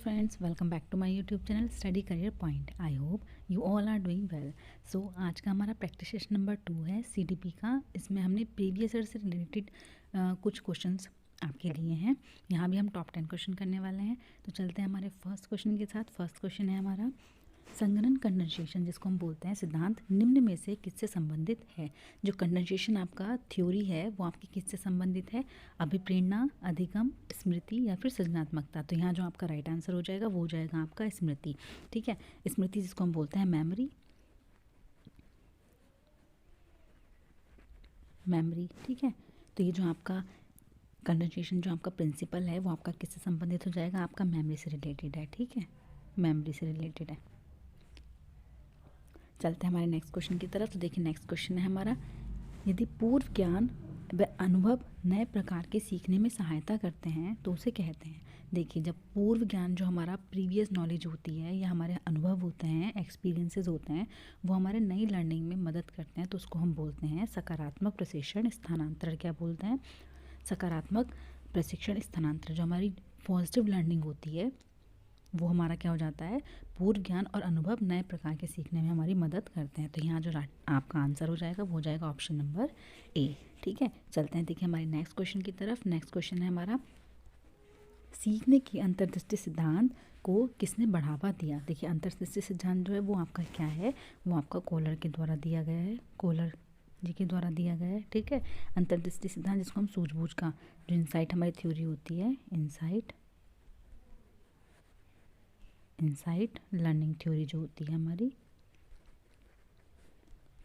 Friends, welcome back to my YouTube channel study career point. I hope you all are doing well. So आज का हमारा practice session number 2 है CDP का। इसमें हमने previous year से रिलेटेड कुछ क्वेश्चंस आपके लिए हैं। यहाँ भी हम टॉप 10 क्वेश्चन करने वाले हैं। तो चलते हैं हमारे फर्स्ट क्वेश्चन के साथ। फर्स्ट क्वेश्चन है हमारा संघनन कंडेंसेशन, जिसको हम बोलते हैं सिद्धांत, निम्न में से किससे संबंधित है। जो कंडेंसेशन आपका थ्योरी है वो आपकी किससे संबंधित है? अभिप्रेरणा, अधिगम, स्मृति या फिर सृजनात्मकता। तो यहाँ जो आपका राइट आंसर हो जाएगा वो हो जाएगा आपका स्मृति। ठीक है, स्मृति जिसको हम बोलते हैं मेमोरी। ठीक है, तो ये जो आपका कंडेंसेशन जो आपका प्रिंसिपल है वो आपका किससे संबंधित हो जाएगा? आपका मेमोरी से रिलेटेड है। ठीक है, मेमोरी से रिलेटेड है। चलते हैं हमारे नेक्स्ट क्वेश्चन की तरफ। तो देखिए नेक्स्ट क्वेश्चन है हमारा, यदि पूर्व ज्ञान व अनुभव नए प्रकार के सीखने में सहायता करते हैं तो उसे कहते हैं। देखिए, जब पूर्व ज्ञान जो हमारा प्रीवियस नॉलेज होती है या हमारे अनुभव होते हैं, एक्सपीरियंसेस होते हैं, वो हमारे नई लर्निंग में मदद करते हैं तो उसको हम बोलते हैं सकारात्मक प्रशिक्षण स्थानांतरण। क्या बोलते हैं? सकारात्मक प्रशिक्षण स्थानांतरण। जो हमारी पॉजिटिव लर्निंग होती है वो हमारा क्या हो जाता है? पूर्व ज्ञान और अनुभव नए प्रकार के सीखने में हमारी मदद करते हैं। तो यहाँ जो आपका आंसर हो जाएगा वो हो जाएगा ऑप्शन नंबर ए। ठीक है, चलते हैं देखिए हमारे नेक्स्ट क्वेश्चन की तरफ। नेक्स्ट क्वेश्चन है हमारा, सीखने की अंतर्दृष्टि सिद्धांत को किसने बढ़ावा दिया। देखिए, अंतर्दृष्टि सिद्धांत जो है वो आपका क्या है? वो आपका कोलर के द्वारा दिया गया है, कोलर जी के द्वारा दिया गया है। ठीक है, अंतर्दृष्टि सिद्धांत जिसको हम सूझबूझ का जो इंसाइट हमारी थ्योरी होती है, इंसाइट लर्निंग थ्योरी जो होती है हमारी,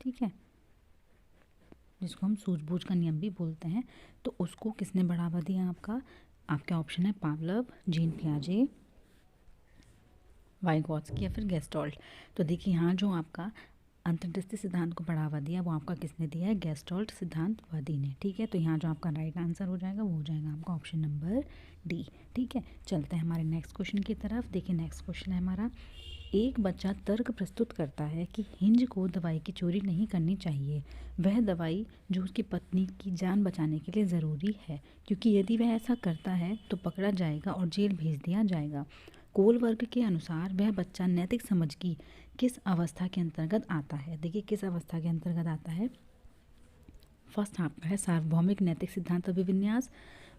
ठीक है, जिसको हम सूझबूझ का नियम भी बोलते हैं, तो उसको किसने बढ़ावा दिया? आपका ऑप्शन है पावलव, जीन पियाजे, वाइगॉत्स्की या फिर गेस्टॉल्ट। तो देखिए यहाँ जो आपका अंतर्दृष्टि सिद्धांत को बढ़ावा दिया वो आपका किसने दिया है? गेस्टॉल्ट सिद्धांतवादी ने। ठीक है, तो यहाँ जो आपका राइट आंसर हो जाएगा वो हो जाएगा आपका ऑप्शन नंबर डी। ठीक है, चलते हैं हमारे नेक्स्ट क्वेश्चन की तरफ। देखिए नेक्स्ट क्वेश्चन है हमारा, एक बच्चा तर्क प्रस्तुत करता है कि हिंज को दवाई की चोरी नहीं करनी चाहिए। वह दवाई जो उसकी पत्नी की जान बचाने के लिए ज़रूरी है, क्योंकि यदि वह ऐसा करता है तो पकड़ा जाएगा और जेल भेज दिया जाएगा। कोल वर्ग के अनुसार वह बच्चा नैतिक समझ की किस अवस्था के अंतर्गत आता है? देखिए किस अवस्था के अंतर्गत आता है। फर्स्ट आपका है सार्वभौमिक नैतिक सिद्धांत अभिविन्यास,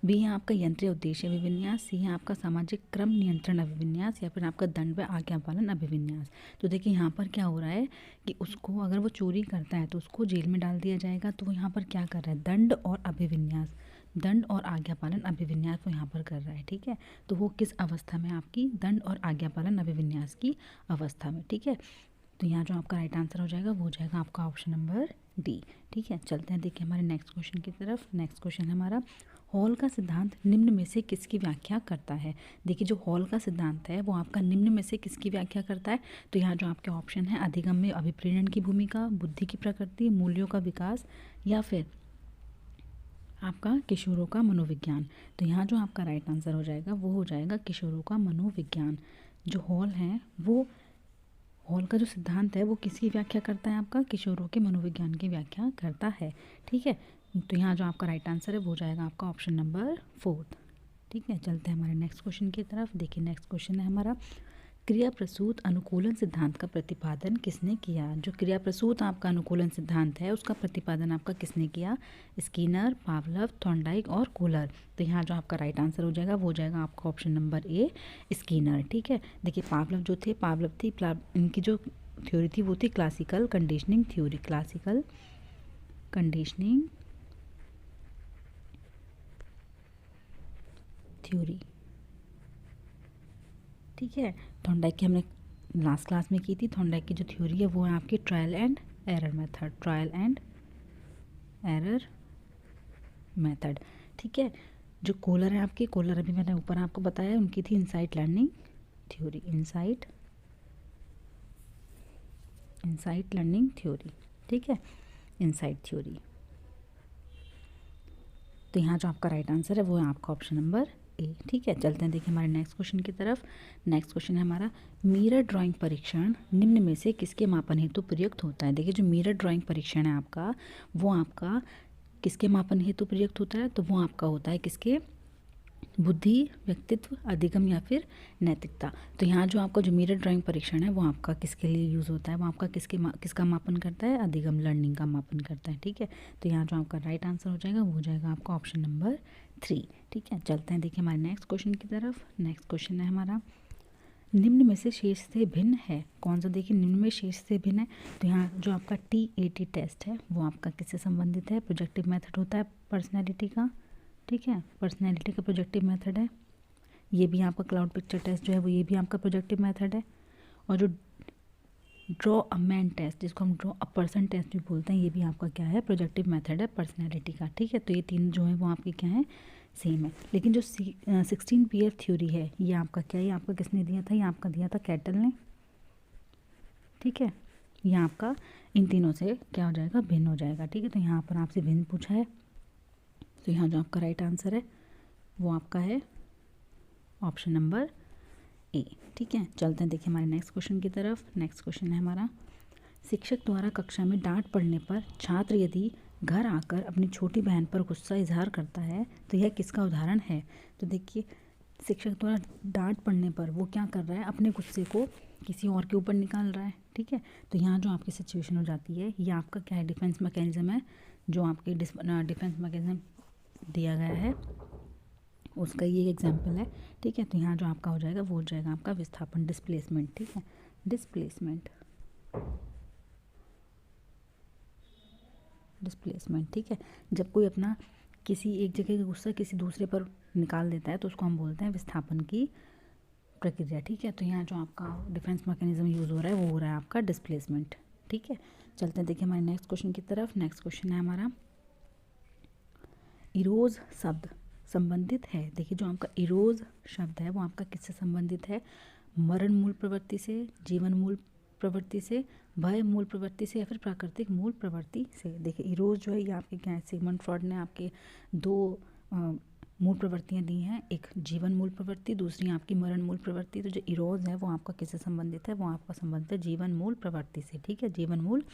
बी है आपका यंत्रीय उद्देश्य अभिविन्यास, सी है आपका सामाजिक क्रम नियंत्रण अभिविन्यास, या फिर आपका दंड व आज्ञा पालन अभिविन्यास। तो देखिए यहाँ पर क्या हो रहा है कि उसको अगर वो चोरी करता है तो उसको जेल में डाल दिया जाएगा। तो वो यहाँ पर क्या कर रहा है? दंड और अभिविन्यास, दंड और आज्ञा पालन अभिविन्यास वो यहाँ पर कर रहा है। ठीक है, तो वो किस अवस्था में? आपकी दंड और आज्ञा पालन अभिविन्यास की अवस्था में। ठीक है, तो यहाँ जो आपका राइट आंसर हो जाएगा वो हो जाएगा आपका ऑप्शन नंबर डी। ठीक है, चलते हैं देखिए हमारे नेक्स्ट क्वेश्चन की तरफ। नेक्स्ट क्वेश्चन है हमारा, हॉल का सिद्धांत निम्न में से किसकी व्याख्या करता है। देखिए जो हॉल का सिद्धांत है वो आपका निम्न में से किसकी व्याख्या करता है? तो यहाँ जो आपके ऑप्शन है, अधिगम में अभिप्रेरण की भूमिका, बुद्धि की प्रकृति, मूल्यों का विकास, या फिर आपका किशोरों का मनोविज्ञान। तो यहाँ जो आपका राइट आंसर हो जाएगा वो हो जाएगा किशोरों का मनोविज्ञान। जो हॉल है वो, हॉल का जो सिद्धांत है वो किसकी व्याख्या करता है? आपका किशोरों के मनोविज्ञान की व्याख्या करता है। ठीक है, तो यहाँ जो आपका राइट आंसर है वो हो जाएगा आपका ऑप्शन नंबर 4। ठीक है, चलते हैं हमारे नेक्स्ट क्वेश्चन की तरफ। देखिए नेक्स्ट क्वेश्चन है हमारा, क्रिया प्रसूत अनुकूलन सिद्धांत का प्रतिपादन किसने किया। जो क्रिया प्रसूत आपका अनुकूलन सिद्धांत है उसका प्रतिपादन आपका किसने किया? स्किनर, पावलव, थॉर्नडाइक और कोलर। तो यहाँ जो आपका राइट आंसर हो जाएगा वो हो जाएगा आपका ऑप्शन नंबर ए, स्किनर। ठीक है, देखिए पावलव जो थे, इनकी जो थ्योरी थी वो थी classical conditioning theory, classical conditioning theory. ठीक है, थॉर्नडाइक की हमने लास्ट क्लास में की थी। थॉर्नडाइक की जो थ्योरी है वो है आपकी trial and error method, trial and error method. ठीक है, जो कोलर है आपके, कोलर अभी मैंने ऊपर आपको बताया उनकी थी insight learning theory, insight learning theory. ठीक है, इनसाइट थ्योरी। तो यहाँ जो आपका राइट आंसर है वो है आपका ऑप्शन नंबर ए। ठीक है, चलते हैं देखिए हमारे नेक्स्ट क्वेश्चन की तरफ। नेक्स्ट क्वेश्चन है हमारा, मिरर ड्राइंग परीक्षण निम्न में से किसके मापन हेतु प्रयुक्त होता है। देखिए जो मिरर ड्राइंग परीक्षण है आपका, वो आपका किसके मापन हेतु प्रयुक्त होता है? तो वो आपका होता है किसके? बुद्धि, व्यक्तित्व, अधिगम या फिर नैतिकता। तो यहाँ जो आपका जो मिरर ड्राइंग परीक्षण है वो आपका किसके लिए यूज़ होता है, वो आपका किसका मापन करता है, अधिगम, लर्निंग का मापन करता है। ठीक है, तो यहाँ जो आपका राइट आंसर हो जाएगा वो हो जाएगा आपका ऑप्शन नंबर 3। ठीक है, चलते हैं देखिए हमारे नेक्स्ट क्वेश्चन की तरफ। नेक्स्ट क्वेश्चन है हमारा, निम्न में से शेष से भिन्न है कौन सा। देखिए निम्न में शेष से भिन्न है, तो यहाँ जो आपका TAT टेस्ट है वो आपका किससे संबंधित है, प्रोजेक्टिव मेथड होता है पर्सनैलिटी का। ठीक है, पर्सनैलिटी का प्रोजेक्टिव मेथड है। ये भी आपका क्लाउड पिक्चर टेस्ट जो है वो ये भी आपका प्रोजेक्टिव मेथड है। और जो ड्रॉ अ मैन टेस्ट, जिसको हम ड्रॉ अ पर्सन टेस्ट भी बोलते हैं, ये भी आपका क्या है, प्रोजेक्टिव मेथड है पर्सनैलिटी का। ठीक है, तो ये तीन जो है वो आपके क्या है, सेम है। लेकिन जो 16 PF थ्योरी है ये आपका क्या है, ये आपका किसने दिया था, ये आपका दिया था कैटल ने। ठीक है, ये आपका इन तीनों से क्या हो जाएगा, भिन्न हो जाएगा। ठीक है, तो यहाँ पर आपसे भिन्न पूछा है, तो यहाँ जो आपका राइट आंसर है वो आपका है ऑप्शन नंबर ए। ठीक है, चलते हैं देखिए हमारे नेक्स्ट क्वेश्चन की तरफ। नेक्स्ट क्वेश्चन है हमारा, शिक्षक द्वारा कक्षा में डांट पड़ने पर छात्र यदि घर आकर अपनी छोटी बहन पर गुस्सा इजहार करता है तो यह किसका उदाहरण है। तो देखिए शिक्षक द्वारा डांट पड़ने पर वो क्या कर रहा है, अपने गुस्से को किसी और के ऊपर निकाल रहा है। ठीक है, तो यहाँ जो आपकी सिचुएशन हो जाती है, ये आपका क्या है, डिफेंस मैकेनिज्म है। जो आपके डिफेंस मैकेनिज्म दिया गया है उसका ये एग्जाम्पल है। ठीक है, तो यहाँ जो आपका हो जाएगा वो हो जाएगा आपका विस्थापन, डिस्प्लेसमेंट। ठीक है, डिस्प्लेसमेंट। ठीक है, जब कोई अपना किसी एक जगह का गुस्सा किसी दूसरे पर निकाल देता है तो उसको हम बोलते हैं विस्थापन की प्रक्रिया। ठीक है, तो यहाँ जो आपका डिफेंस मैकेनिज्म यूज़ हो रहा है वो हो रहा है आपका डिस्प्लेसमेंट। ठीक है, चलते हैं देखिए हमारे नेक्स्ट क्वेश्चन की तरफ। नेक्स्ट क्वेश्चन है हमारा, इरोज शब्द संबंधित है। देखिए जो आपका इरोज शब्द है वो आपका किससे संबंधित है, मरण मूल प्रवृत्ति से, जीवन मूल प्रवृत्ति से, भय मूल प्रवृत्ति से या फिर प्राकृतिक मूल प्रवृत्ति से। देखिए इरोज जो है ये आपके क्या है, सिगमंड फ्रॉइड ने आपके दो मूल प्रवृत्तियाँ दी हैं, एक जीवन मूल प्रवृत्ति, दूसरी आपकी मरण मूल प्रवृत्ति। तो जो इरोज है वो आपका किससे संबंधित है, वो आपका संबंधित है जीवन मूल प्रवृत्ति से। ठीक है, जीवन मूल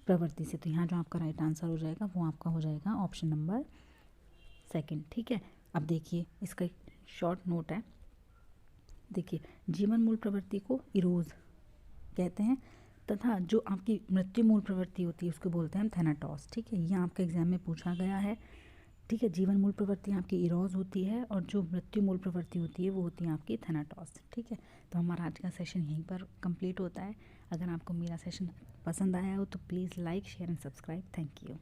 प्रवृत्ति से। तो यहाँ जो आपका राइट आंसर हो जाएगा वो आपका हो जाएगा ऑप्शन नंबर 2। ठीक है, अब देखिए इसका एक शॉर्ट नोट है। देखिए जीवन मूल प्रवृत्ति को इरोज कहते हैं तथा जो आपकी मृत्यु मूल प्रवृत्ति होती है उसको बोलते हैं हम थैनाटॉस। ठीक है, ये आपके एग्जाम में पूछा गया है। ठीक है, जीवन मूल प्रवृत्ति आपकी इरोज होती है और जो मृत्यु मूल प्रवृत्ति होती है वो होती है आपकी थैनाटॉस। ठीक है, तो हमारा आज का सेशन यहीं पर कंप्लीट होता है। अगर आपको मेरा सेशन पसंद आया हो तो please like, share and subscribe. Thank you.